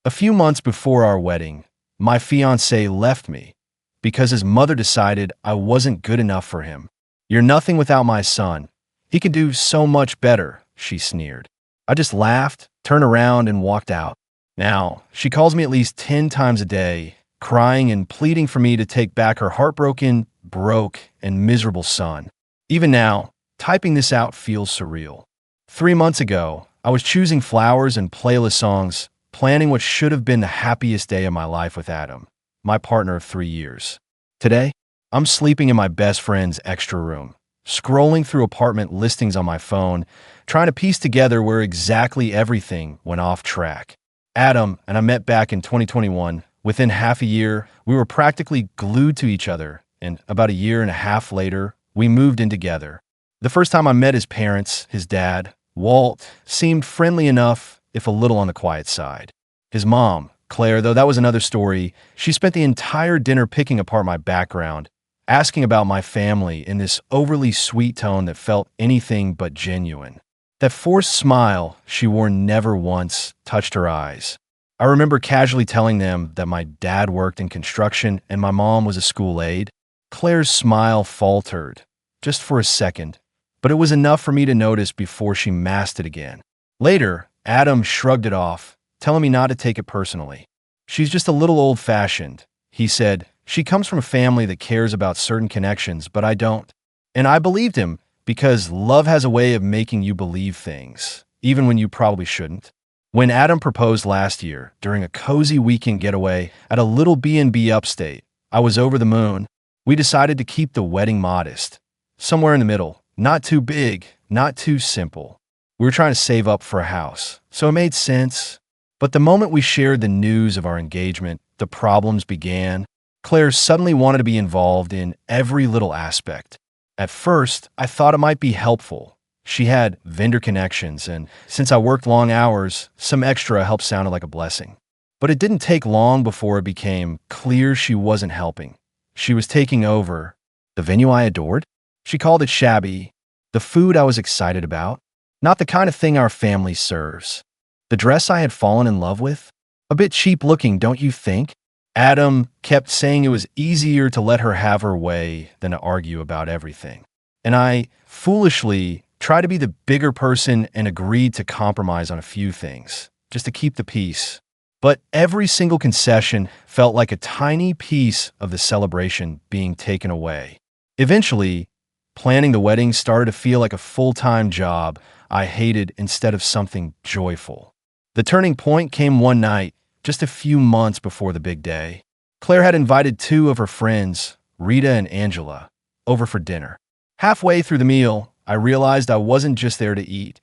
A few months before our wedding, my fiancé left me because his mother decided I wasn't good enough for him. "You're nothing without my son. He can do so much better," she sneered. I just laughed, turned around, and walked out. Now, she calls me at least 10 times a day, crying and pleading for me to take back her heartbroken, broke, and miserable son. Even now, typing this out feels surreal. 3 months ago, I was choosing flowers and playlist songs, planning what should have been the happiest day of my life with Adam, my partner of 3 years. Today, I'm sleeping in my best friend's extra room, scrolling through apartment listings on my phone, trying to piece together where exactly everything went off track. Adam and I met back in 2021. Within half a year, we were practically glued to each other, and about a year and a half later, we moved in together. The first time I met his parents, his dad, Walt, seemed friendly enough, if a little on the quiet side. His mom, Claire, though that was another story, she spent the entire dinner picking apart my background, asking about my family in this overly sweet tone that felt anything but genuine. That forced smile she wore never once touched her eyes. I remember casually telling them that my dad worked in construction and my mom was a school aide. Claire's smile faltered, just for a second, but it was enough for me to notice before she masked it again. Later, Adam shrugged it off, telling me not to take it personally. "She's just a little old-fashioned," he said. "She comes from a family that cares about certain connections, but I don't." And I believed him, because love has a way of making you believe things, even when you probably shouldn't. When Adam proposed last year, during a cozy weekend getaway at a little B&B upstate, I was over the moon. We decided to keep the wedding modest, somewhere in the middle, not too big, not too simple. We were trying to save up for a house, so it made sense. But the moment we shared the news of our engagement, the problems began. Claire suddenly wanted to be involved in every little aspect. At first, I thought it might be helpful. She had vendor connections, and since I worked long hours, some extra help sounded like a blessing. But it didn't take long before it became clear she wasn't helping. She was taking over. The venue I adored? She called it shabby. The food I was excited about? Not the kind of thing our family serves. The dress I had fallen in love with? A bit cheap looking, don't you think? Adam kept saying it was easier to let her have her way than to argue about everything. And I, foolishly, tried to be the bigger person and agreed to compromise on a few things, just to keep the peace. But every single concession felt like a tiny piece of the celebration being taken away. Eventually, planning the wedding started to feel like a full-time job I hated instead of something joyful. The turning point came one night, just a few months before the big day. Claire had invited 2 of her friends, Rita and Angela, over for dinner. Halfway through the meal, I realized I wasn't just there to eat.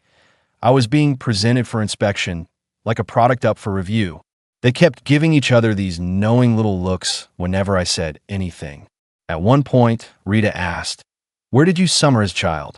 I was being presented for inspection, like a product up for review. They kept giving each other these knowing little looks whenever I said anything. At one point, Rita asked, "Where did you summer as a child?"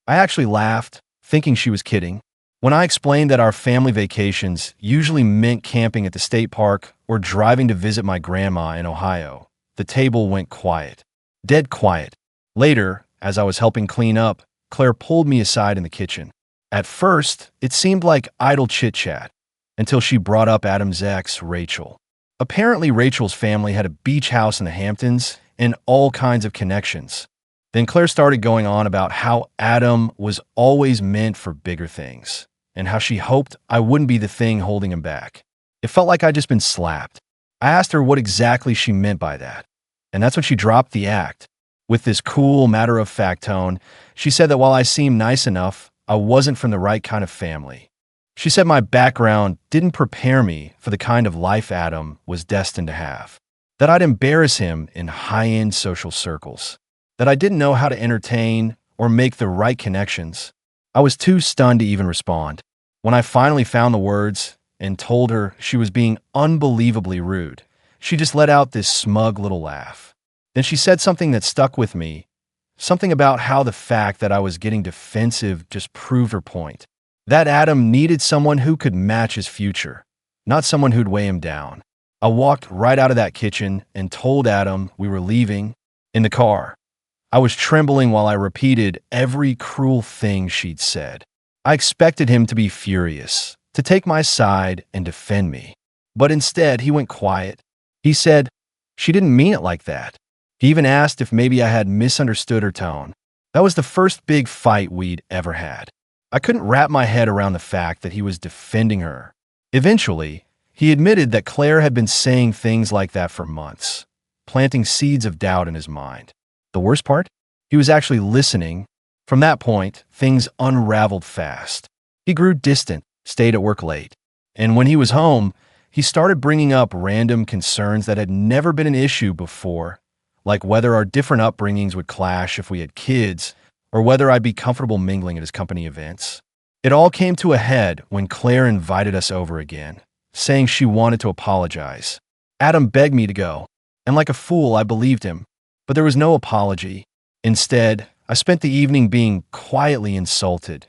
I actually laughed, thinking she was kidding. When I explained that our family vacations usually meant camping at the state park or driving to visit my grandma in Ohio, the table went quiet. Dead quiet. Later, as I was helping clean up, Claire pulled me aside in the kitchen. At first, it seemed like idle chit-chat, until she brought up Adam's ex, Rachel. Apparently, Rachel's family had a beach house in the Hamptons and all kinds of connections. Then Claire started going on about how Adam was always meant for bigger things, and how she hoped I wouldn't be the thing holding him back. It felt like I'd just been slapped. I asked her what exactly she meant by that, and that's when she dropped the act. With this cool, matter-of-fact tone, she said that while I seemed nice enough, I wasn't from the right kind of family. She said my background didn't prepare me for the kind of life Adam was destined to have, that I'd embarrass him in high-end social circles, that I didn't know how to entertain or make the right connections. I was too stunned to even respond. When I finally found the words and told her she was being unbelievably rude, she just let out this smug little laugh. Then she said something that stuck with me, something about how the fact that I was getting defensive just proved her point. That Adam needed someone who could match his future, not someone who'd weigh him down. I walked right out of that kitchen and told Adam we were leaving. In the car, I was trembling while I repeated every cruel thing she'd said. I expected him to be furious, to take my side and defend me. But instead, he went quiet. He said, "She didn't mean it like that." He even asked if maybe I had misunderstood her tone. That was the first big fight we'd ever had. I couldn't wrap my head around the fact that he was defending her. Eventually, he admitted that Claire had been saying things like that for months, planting seeds of doubt in his mind. The worst part? He was actually listening. From that point, things unraveled fast. He grew distant, stayed at work late, and when he was home, he started bringing up random concerns that had never been an issue before, like whether our different upbringings would clash if we had kids, or whether I'd be comfortable mingling at his company events. It all came to a head when Claire invited us over again, saying she wanted to apologize. Adam begged me to go, and like a fool, I believed him, but there was no apology. Instead, I spent the evening being quietly insulted,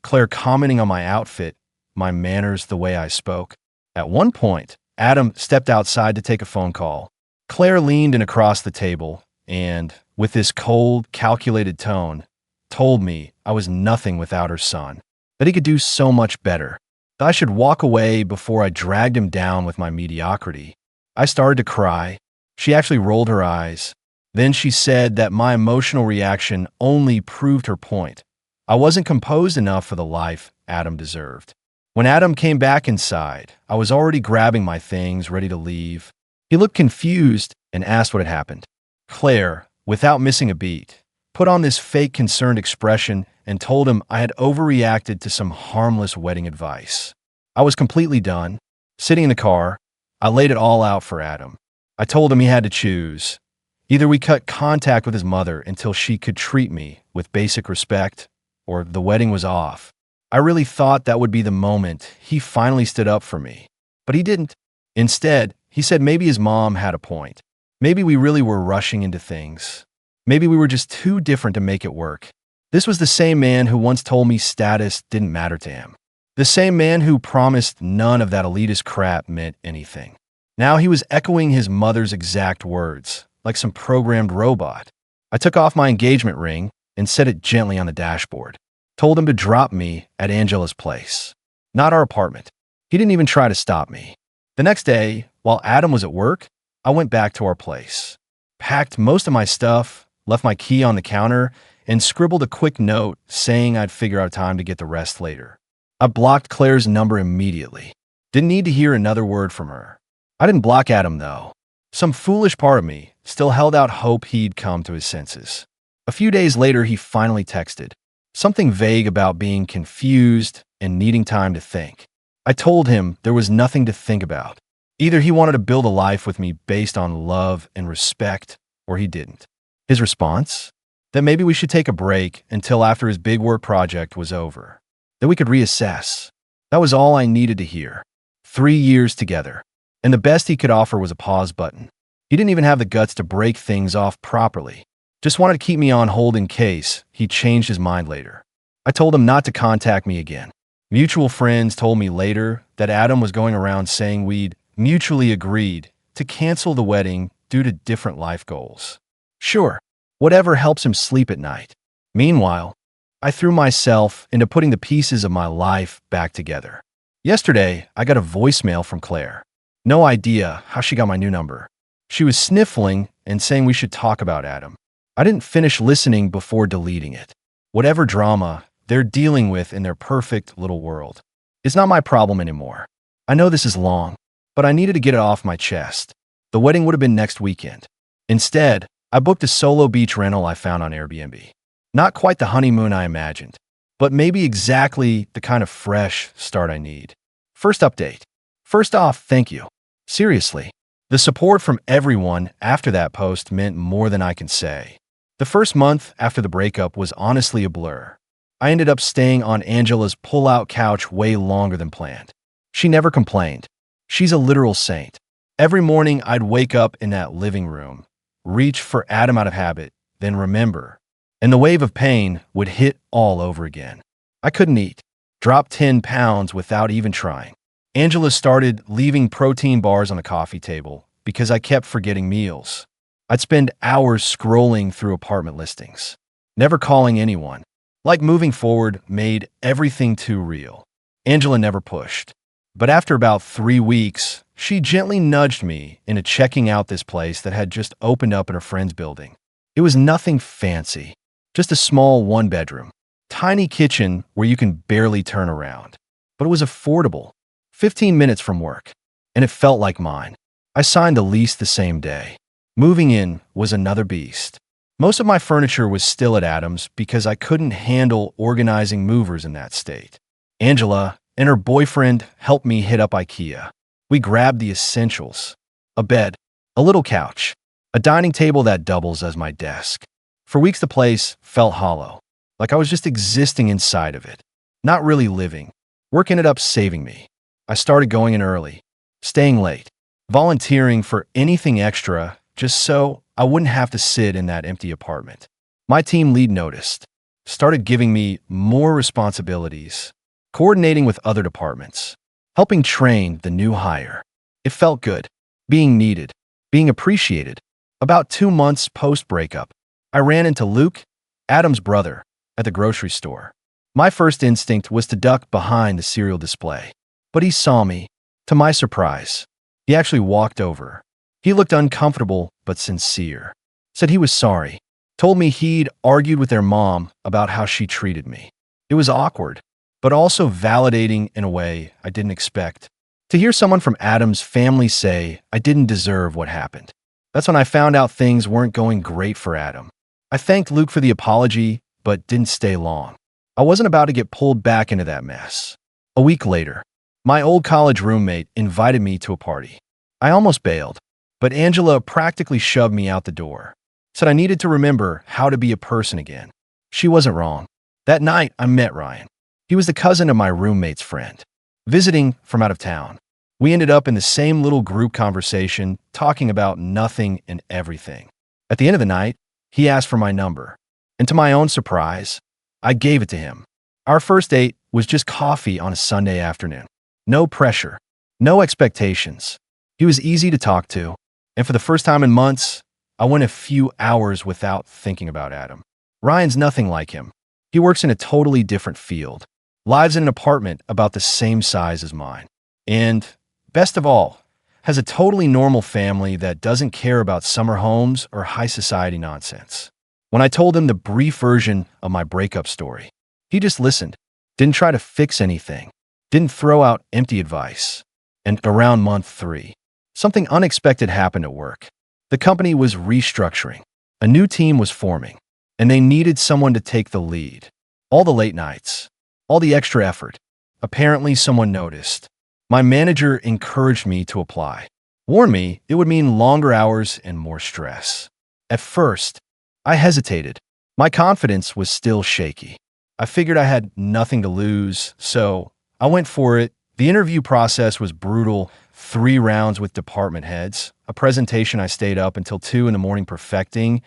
Claire commenting on my outfit, my manners, the way I spoke. At one point, Adam stepped outside to take a phone call. Claire leaned in across the table and, with this cold, calculated tone, told me I was nothing without her son, that he could do so much better, that I should walk away before I dragged him down with my mediocrity. I started to cry. She actually rolled her eyes. Then she said that my emotional reaction only proved her point. I wasn't composed enough for the life Adam deserved. When Adam came back inside, I was already grabbing my things, ready to leave. He looked confused and asked what had happened. Claire, without missing a beat, put on this fake concerned expression and told him I had overreacted to some harmless wedding advice. I was completely done. Sitting in the car, I laid it all out for Adam. I told him he had to choose. Either we cut contact with his mother until she could treat me with basic respect, or the wedding was off. I really thought that would be the moment he finally stood up for me. But he didn't. Instead, he said maybe his mom had a point. Maybe we really were rushing into things. Maybe we were just too different to make it work. This was the same man who once told me status didn't matter to him. The same man who promised none of that elitist crap meant anything. Now he was echoing his mother's exact words, like some programmed robot. I took off my engagement ring and set it gently on the dashboard. Told him to drop me at Angela's place, not our apartment. He didn't even try to stop me. The next day, while Adam was at work, I went back to our place, packed most of my stuff, left my key on the counter, and scribbled a quick note saying I'd figure out time to get the rest later. I blocked Claire's number immediately. Didn't need to hear another word from her. I didn't block Adam, though. Some foolish part of me still held out hope he'd come to his senses. A few days later, he finally texted. Something vague about being confused and needing time to think. I told him there was nothing to think about. Either he wanted to build a life with me based on love and respect, or he didn't. His response? That maybe we should take a break until after his big work project was over. That we could reassess. That was all I needed to hear. 3 years together. And the best he could offer was a pause button. He didn't even have the guts to break things off properly. Just wanted to keep me on hold in case he changed his mind later. I told him not to contact me again. Mutual friends told me later that Adam was going around saying we'd mutually agreed to cancel the wedding due to different life goals. Sure, whatever helps him sleep at night. Meanwhile, I threw myself into putting the pieces of my life back together. Yesterday, I got a voicemail from Claire. No idea how she got my new number. She was sniffling and saying we should talk about Adam. I didn't finish listening before deleting it. Whatever drama they're dealing with in their perfect little world is not my problem anymore. I know this is long, but I needed to get it off my chest. The wedding would have been next weekend. Instead, I booked a solo beach rental I found on Airbnb. Not quite the honeymoon I imagined, but maybe exactly the kind of fresh start I need. First update. First off, thank you. Seriously. The support from everyone after that post meant more than I can say. The first month after the breakup was honestly a blur. I ended up staying on Angela's pull-out couch way longer than planned. She never complained. She's a literal saint. Every morning I'd wake up in that living room, reach for Adam out of habit, then remember, and the wave of pain would hit all over again. I couldn't eat, dropped 10 pounds without even trying. Angela started leaving protein bars on the coffee table because I kept forgetting meals. I'd spend hours scrolling through apartment listings, never calling anyone. Like moving forward made everything too real. Angela never pushed. But after about 3 weeks, She gently nudged me into checking out this place that had just opened up in her friend's building. It was nothing fancy, just a small one-bedroom, tiny kitchen where you can barely turn around. But it was affordable, 15 minutes from work, and it felt like mine. I signed the lease the same day. Moving in was another beast. Most of my furniture was still at Adam's because I couldn't handle organizing movers in that state. Angela and her boyfriend helped me hit up IKEA. We grabbed the essentials: a bed, a little couch, a dining table that doubles as my desk. For weeks the place felt hollow, like I was just existing inside of it, not really living. Work ended up saving me. I started going in early, staying late, volunteering for anything extra just so I wouldn't have to sit in that empty apartment. My team lead noticed, started giving me more responsibilities, coordinating with other departments, helping train the new hire. It felt good, being needed, being appreciated. About 2 months post-breakup, I ran into Luke, Adam's brother, at the grocery store. My first instinct was to duck behind the cereal display, but he saw me. To my surprise, he actually walked over. He looked uncomfortable but sincere, said he was sorry, told me he'd argued with their mom about how she treated me. It was awkward, but also validating in a way I didn't expect. To hear someone from Adam's family say I didn't deserve what happened. That's when I found out things weren't going great for Adam. I thanked Luke for the apology, but didn't stay long. I wasn't about to get pulled back into that mess. A week later, my old college roommate invited me to a party. I almost bailed, but Angela practically shoved me out the door. Said I needed to remember how to be a person again. She wasn't wrong. That night, I met Ryan. He was the cousin of my roommate's friend, visiting from out of town. We ended up in the same little group conversation, talking about nothing and everything. At the end of the night, he asked for my number, and to my own surprise, I gave it to him. Our first date was just coffee on a Sunday afternoon. No pressure, no expectations. He was easy to talk to, and for the first time in months, I went a few hours without thinking about Adam. Ryan's nothing like him. He works in a totally different field, lives in an apartment about the same size as mine, and, best of all, has a totally normal family that doesn't care about summer homes or high society nonsense. When I told him the brief version of my breakup story, he just listened, didn't try to fix anything, didn't throw out empty advice. And around month 3, something unexpected happened at work. The company was restructuring. A new team was forming, and they needed someone to take the lead. All the late nights, all the extra effort. Apparently, someone noticed. My manager encouraged me to apply, warned me it would mean longer hours and more stress. At first, I hesitated. My confidence was still shaky. I figured I had nothing to lose, so I went for it. The interview process was brutal. 3 rounds with department heads, a presentation I stayed up until 2 in the morning perfecting,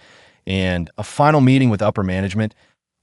and a final meeting with upper management.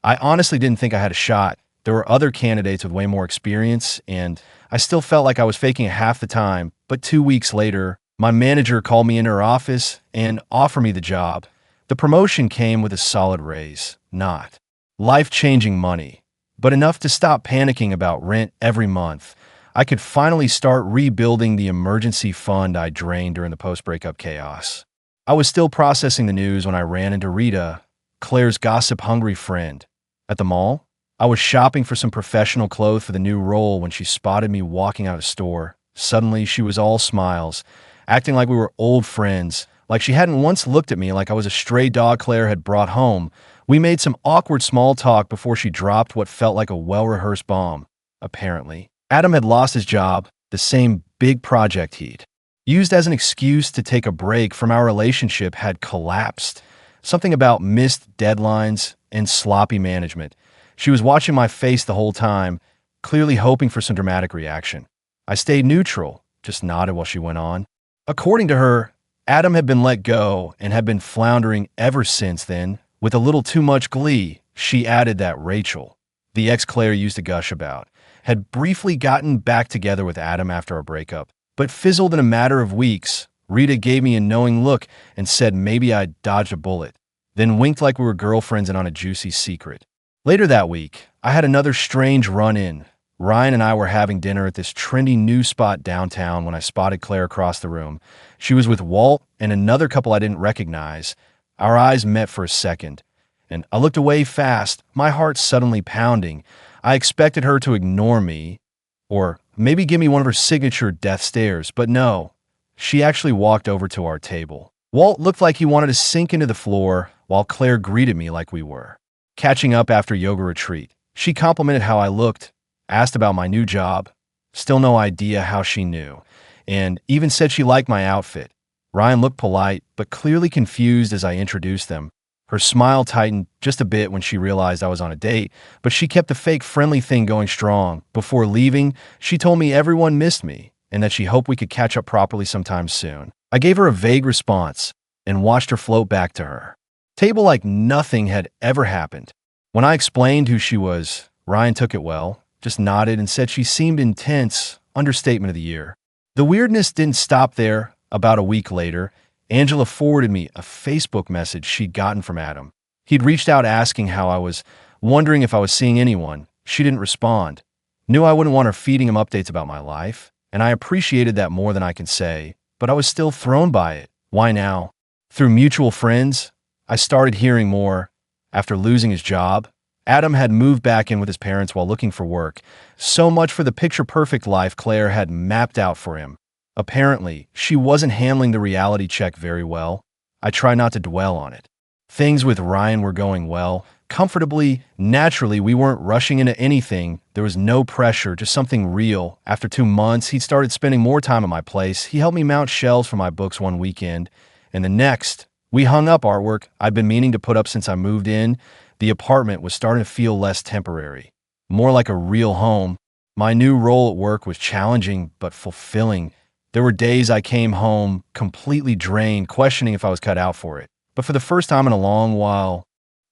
I honestly didn't think I had a shot. There were other candidates with way more experience, and I still felt like I was faking it half the time. But 2 weeks later, my manager called me into her office and offered me the job. The promotion came with a solid raise, not life-changing money, but enough to stop panicking about rent every month. I could finally start rebuilding the emergency fund I drained during the post-breakup chaos. I was still processing the news when I ran into Rita, Claire's gossip-hungry friend. At the mall, I was shopping for some professional clothes for the new role when she spotted me walking out of the store. Suddenly, she was all smiles, acting like we were old friends, like she hadn't once looked at me like I was a stray dog Claire had brought home. We made some awkward small talk before she dropped what felt like a well-rehearsed bomb. Apparently, Adam had lost his job, the same big project he'd used as an excuse to take a break from our relationship had collapsed. Something about missed deadlines and sloppy management. She was watching my face the whole time, clearly hoping for some dramatic reaction. I stayed neutral, just nodded while she went on. According to her, Adam had been let go and had been floundering ever since then. With a little too much glee, she added that Rachel, the ex Claire used to gush about, had briefly gotten back together with Adam after our breakup, but fizzled in a matter of weeks. Rita gave me a knowing look and said maybe I'd dodged a bullet, then winked like we were girlfriends and on a juicy secret. Later that week, I had another strange run-in. Ryan and I were having dinner at this trendy new spot downtown when I spotted Claire across the room. She was with Walt and another couple I didn't recognize. Our eyes met for a second, and I looked away fast, my heart suddenly pounding. I expected her to ignore me, or maybe give me one of her signature death stares, but no. She actually walked over to our table. Walt looked like he wanted to sink into the floor, while Claire greeted me like we were catching up after yoga retreat. She complimented how I looked, asked about my new job, still no idea how she knew, and even said she liked my outfit. Ryan looked polite, but clearly confused as I introduced them. Her smile tightened just a bit when she realized I was on a date, but she kept the fake friendly thing going strong. Before leaving, she told me everyone missed me and that she hoped we could catch up properly sometime soon. I gave her a vague response and watched her float back to her table like nothing had ever happened. When I explained who she was, Ryan took it well, just nodded and said she seemed intense, understatement of the year. The weirdness didn't stop there. About a week later, Angela forwarded me a Facebook message she'd gotten from Adam. He'd reached out asking how I was, wondering if I was seeing anyone. She didn't respond. Knew I wouldn't want her feeding him updates about my life, and I appreciated that more than I can say, but I was still thrown by it. Why now? Through mutual friends, I started hearing more. After losing his job, Adam had moved back in with his parents while looking for work. So much for the picture-perfect life Claire had mapped out for him. Apparently, she wasn't handling the reality check very well. I try not to dwell on it. Things with Ryan were going well, comfortably, naturally. We weren't rushing into anything. There was no pressure, just something real. After 2 months, he started spending more time at my place. He helped me mount shelves for my books one weekend, and the next, we hung up artwork I'd been meaning to put up since I moved in. The apartment was starting to feel less temporary, more like a real home. My new role at work was challenging but fulfilling. There were days I came home completely drained, questioning if I was cut out for it. But for the first time in a long while,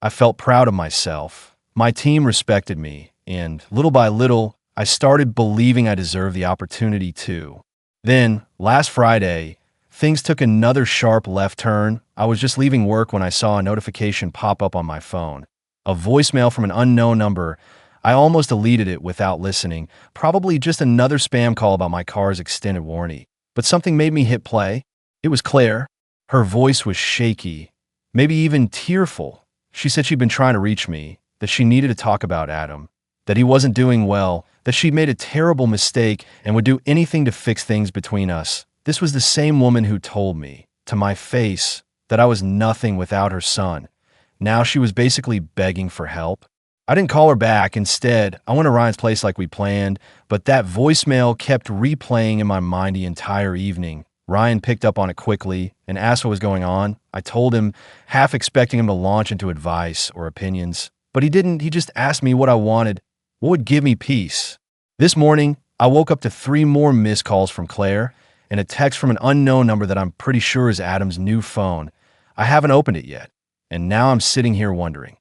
I felt proud of myself. My team respected me, and little by little, I started believing I deserved the opportunity too. Then, last Friday, things took another sharp left turn. I was just leaving work when I saw a notification pop up on my phone. A voicemail from an unknown number. I almost deleted it without listening. Probably just another spam call about my car's extended warranty. But something made me hit play. It was Claire. Her voice was shaky, maybe even tearful. She said she'd been trying to reach me, that she needed to talk about Adam, that he wasn't doing well, that she'd made a terrible mistake and would do anything to fix things between us. This was the same woman who told me, to my face, that I was nothing without her son. Now she was basically begging for help. I didn't call her back. Instead, I went to Ryan's place like we planned, but that voicemail kept replaying in my mind the entire evening. Ryan picked up on it quickly and asked what was going on. I told him, half expecting him to launch into advice or opinions. But he didn't. He just asked me what I wanted, what would give me peace. This morning, I woke up to 3 more missed calls from Claire and a text from an unknown number that I'm pretty sure is Adam's new phone. I haven't opened it yet, and now I'm sitting here wondering,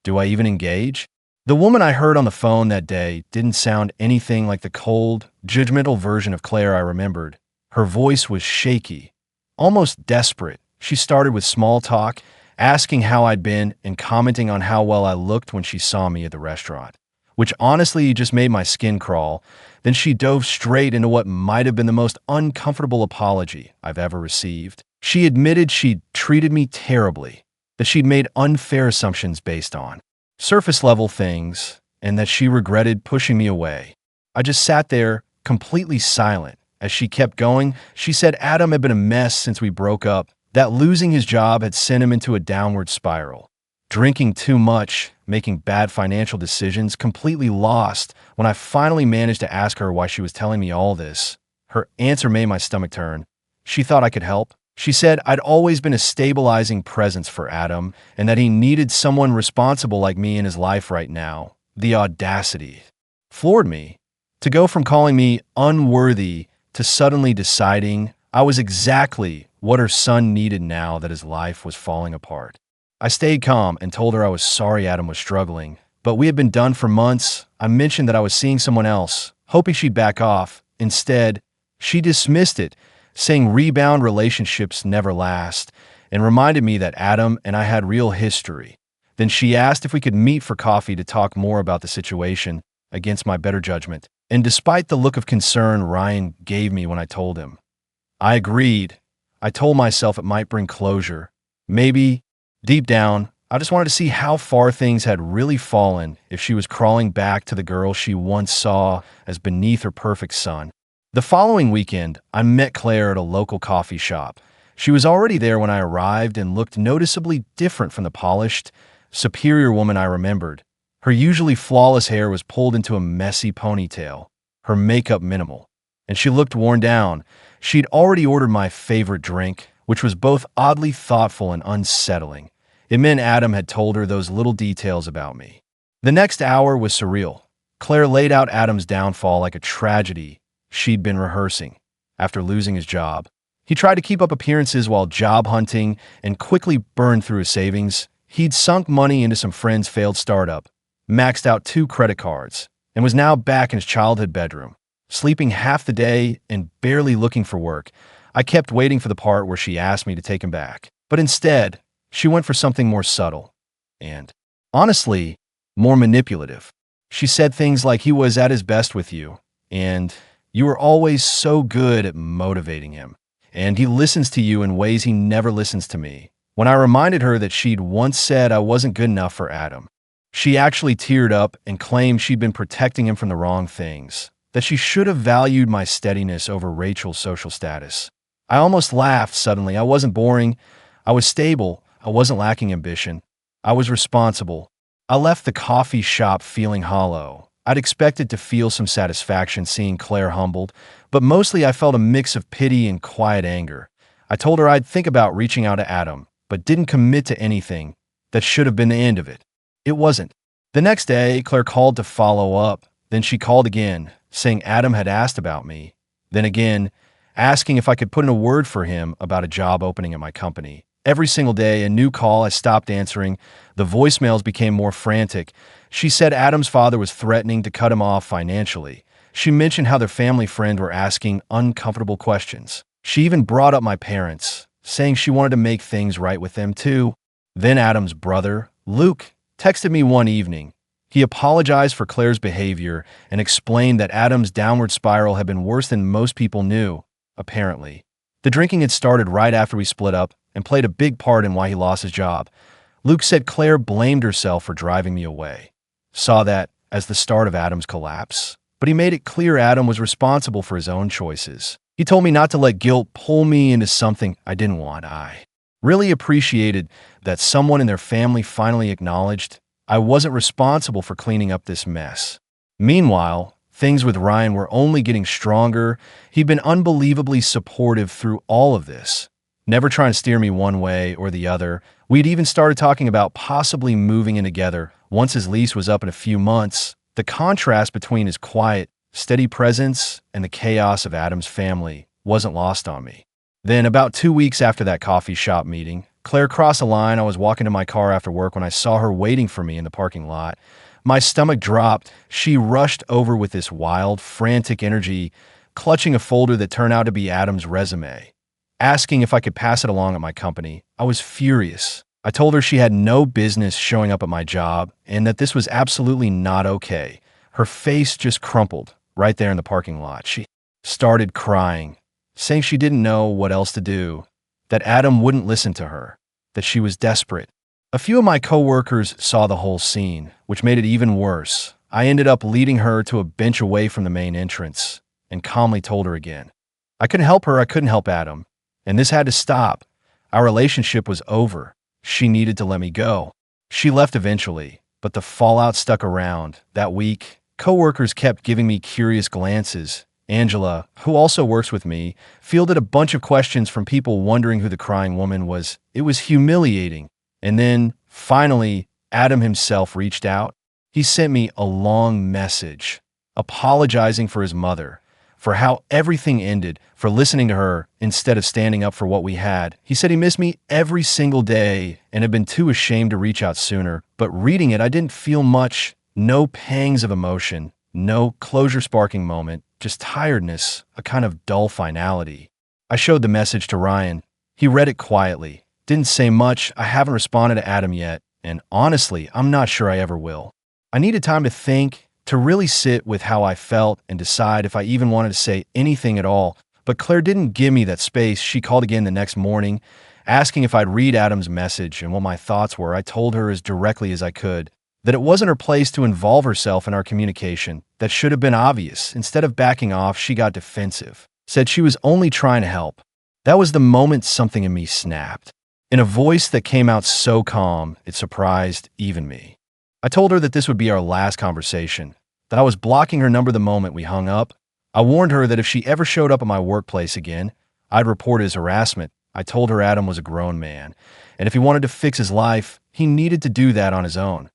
do I even engage? The woman I heard on the phone that day didn't sound anything like the cold, judgmental version of Claire I remembered. Her voice was shaky, almost desperate. She started with small talk, asking how I'd been and commenting on how well I looked when she saw me at the restaurant, which honestly just made my skin crawl. Then she dove straight into what might have been the most uncomfortable apology I've ever received. She admitted she'd treated me terribly, that she'd made unfair assumptions based on surface-level things, and that she regretted pushing me away. I just sat there, completely silent. As she kept going, she said Adam had been a mess since we broke up, that losing his job had sent him into a downward spiral. Drinking too much, making bad financial decisions, completely lost. When I finally managed to ask her why she was telling me all this, her answer made my stomach turn. She thought I could help. She said I'd always been a stabilizing presence for Adam and that he needed someone responsible like me in his life right now. The audacity floored me. To go from calling me unworthy to suddenly deciding I was exactly what her son needed now that his life was falling apart. I stayed calm and told her I was sorry Adam was struggling, but we had been done for months. I mentioned that I was seeing someone else, hoping she'd back off. Instead, she dismissed it, saying rebound relationships never last, and reminded me that Adam and I had real history. Then she asked if we could meet for coffee to talk more about the situation. against my better judgment. And despite the look of concern Ryan gave me when I told him, I agreed. I told myself it might bring closure. Maybe, deep down, I just wanted to see how far things had really fallen if she was crawling back to the girl she once saw as beneath her perfect sun. The following weekend, I met Claire at a local coffee shop. She was already there when I arrived and looked noticeably different from the polished, superior woman I remembered. Her usually flawless hair was pulled into a messy ponytail, her makeup minimal, and she looked worn down. She'd already ordered my favorite drink, which was both oddly thoughtful and unsettling. It meant Adam had told her those little details about me. The next hour was surreal. Claire laid out Adam's downfall like a tragedy she'd been rehearsing after losing his job. He tried to keep up appearances while job hunting and quickly burned through his savings. He'd sunk money into some friend's failed startup, maxed out 2 credit cards, and was now back in his childhood bedroom, sleeping half the day and barely looking for work. I kept waiting for the part where she asked me to take him back. But instead, she went for something more subtle and, honestly, more manipulative. She said things like he was at his best with you, and you were always so good at motivating him, and he listens to you in ways he never listens to me. When I reminded her that she'd once said I wasn't good enough for Adam, she actually teared up and claimed she'd been protecting him from the wrong things, that she should have valued my steadiness over Rachel's social status. I almost laughed suddenly. I wasn't boring. I was stable. I wasn't lacking ambition. I was responsible. I left the coffee shop feeling hollow. I'd expected to feel some satisfaction seeing Claire humbled, but mostly I felt a mix of pity and quiet anger. I told her I'd think about reaching out to Adam, but didn't commit to anything. That should have been the end of it. It wasn't. The next day, Claire called to follow up. Then she called again, saying Adam had asked about me. Then again, asking if I could put in a word for him about a job opening at my company. Every single day, a new call. I stopped answering. The voicemails became more frantic. She said Adam's father was threatening to cut him off financially. She mentioned how their family friend were asking uncomfortable questions. She even brought up my parents, saying she wanted to make things right with them too. Then Adam's brother, Luke, texted me one evening. He apologized for Claire's behavior and explained that Adam's downward spiral had been worse than most people knew, apparently. The drinking had started right after we split up and played a big part in why he lost his job. Luke said Claire blamed herself for driving me away. Saw that as the start of Adam's collapse. But he made it clear Adam was responsible for his own choices. He told me not to let guilt pull me into something I didn't want. I really appreciated that someone in their family finally acknowledged I wasn't responsible for cleaning up this mess. Meanwhile, things with Ryan were only getting stronger. He'd been unbelievably supportive through all of this, never trying to steer me one way or the other. We'd even started talking about possibly moving in together once his lease was up in a few months. The contrast between his quiet, steady presence and the chaos of Adam's family wasn't lost on me. Then, about 2 weeks after that coffee shop meeting, Claire crossed a line. I was walking to my car after work when I saw her waiting for me in the parking lot. My stomach dropped. She rushed over with this wild, frantic energy, clutching a folder that turned out to be Adam's resume, asking if I could pass it along at my company. I was furious. I told her she had no business showing up at my job and that this was absolutely not okay. Her face just crumpled right there in the parking lot. She started crying, saying she didn't know what else to do, that Adam wouldn't listen to her, that she was desperate. A few of my coworkers saw the whole scene, which made it even worse. I ended up leading her to a bench away from the main entrance and calmly told her again. I couldn't help her, I couldn't help Adam, and this had to stop. Our relationship was over. She needed to let me go. She left eventually, but the fallout stuck around. That week, coworkers kept giving me curious glances. Angela, who also works with me, fielded a bunch of questions from people wondering who the crying woman was. It was humiliating. And then, finally, Adam himself reached out. He sent me a long message, apologizing for his mother, for how everything ended, for listening to her instead of standing up for what we had. He said he missed me every single day and had been too ashamed to reach out sooner. But reading it, I didn't feel much. No pangs of emotion, no closure-sparking moment, just tiredness, a kind of dull finality. I showed the message to Ryan. He read it quietly. Didn't say much. I haven't responded to Adam yet, and honestly, I'm not sure I ever will. I needed time to think, to really sit with how I felt and decide if I even wanted to say anything at all. But Claire didn't give me that space. She called again the next morning, asking if I'd read Adam's message and what my thoughts were. I told her as directly as I could that it wasn't her place to involve herself in our communication. That should have been obvious. Instead of backing off, she got defensive, said she was only trying to help. That was the moment something in me snapped. In a voice that came out so calm, it surprised even me. I told her that this would be our last conversation, that I was blocking her number the moment we hung up. I warned her that if she ever showed up at my workplace again, I'd report it as harassment. I told her Adam was a grown man, and if he wanted to fix his life, he needed to do that on his own,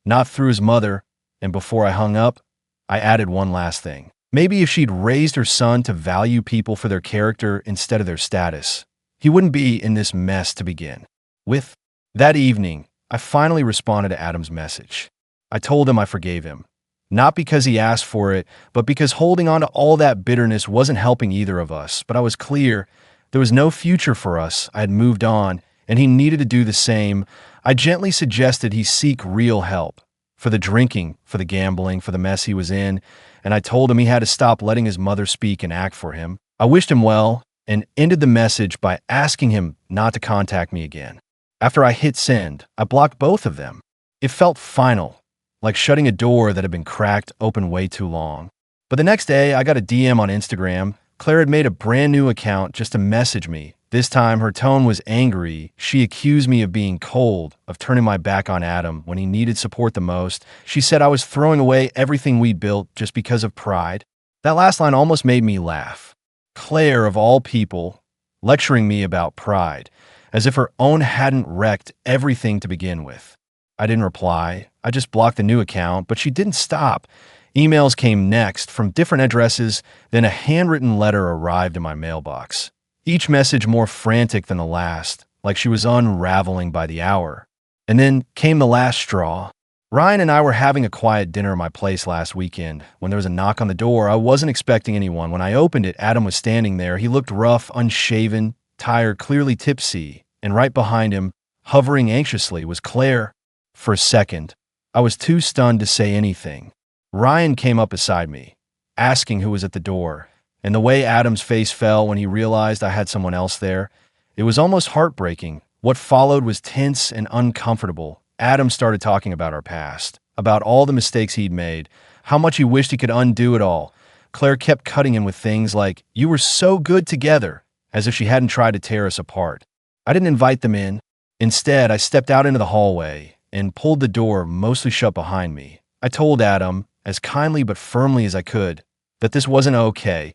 not through his mother. And before I hung up, I added one last thing. Maybe if she'd raised her son to value people for their character instead of their status, he wouldn't be in this mess to begin with. That evening, I finally responded to Adam's message. I told him I forgave him, not because he asked for it, but because holding on to all that bitterness wasn't helping either of us. But I was clear there was no future for us. I had moved on, and he needed to do the same. I gently suggested he seek real help for the drinking, for the gambling, for the mess he was in, and I told him he had to stop letting his mother speak and act for him. I wished him well and ended the message by asking him not to contact me again. After I hit send, I blocked both of them. It felt final, like shutting a door that had been cracked open way too long. But the next day, I got a DM on Instagram. Claire had made a brand new account just to message me. This time, her tone was angry. She accused me of being cold, of turning my back on Adam when he needed support the most. She said I was throwing away everything we'd built just because of pride. That last line almost made me laugh. Claire, of all people, lecturing me about pride, as if her own hadn't wrecked everything to begin with. I didn't reply. I just blocked the new account, but she didn't stop. Emails came next from different addresses, then a handwritten letter arrived in my mailbox. Each message more frantic than the last, like she was unraveling by the hour. And then came the last straw. Ryan and I were having a quiet dinner at my place last weekend when there was a knock on the door. I wasn't expecting anyone. When I opened it, Adam was standing there. He looked rough, unshaven, tired, clearly tipsy, and right behind him, hovering anxiously, was Claire. For a second, I was too stunned to say anything. Ryan came up beside me, asking who was at the door, and the way Adam's face fell when he realized I had someone else there, it was almost heartbreaking. What followed was tense and uncomfortable. Adam started talking about our past, about all the mistakes he'd made, how much he wished he could undo it all. Claire kept cutting him with things like, "You were so good together," as if she hadn't tried to tear us apart. I didn't invite them in. Instead, I stepped out into the hallway and pulled the door mostly shut behind me. I told Adam, as kindly but firmly as I could, that this wasn't okay,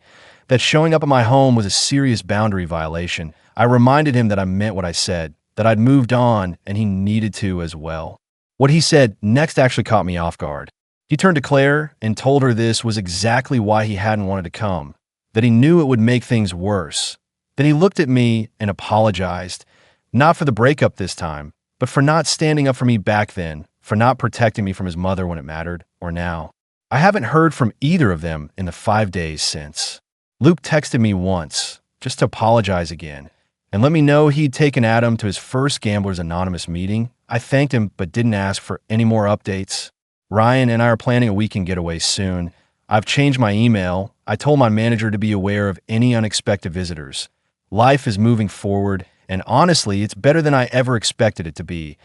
that showing up at my home was a serious boundary violation. I reminded him that I meant what I said, that I'd moved on and he needed to as well. What he said next actually caught me off guard. He turned to Claire and told her this was exactly why he hadn't wanted to come, that he knew it would make things worse. Then he looked at me and apologized, not for the breakup this time, but for not standing up for me back then, for not protecting me from his mother when it mattered, or now. I haven't heard from either of them in the 5 days since. Luke texted me once, just to apologize again, and let me know he'd taken Adam to his first Gamblers Anonymous meeting. I thanked him, but didn't ask for any more updates. Ryan and I are planning a weekend getaway soon. I've changed my email. I told my manager to be aware of any unexpected visitors. Life is moving forward, and honestly, it's better than I ever expected it to be,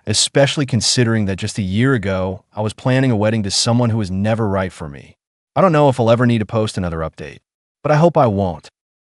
especially considering that just a year ago, I was planning a wedding to someone who was never right for me. I don't know if I'll ever need to post another update, but I hope I won't.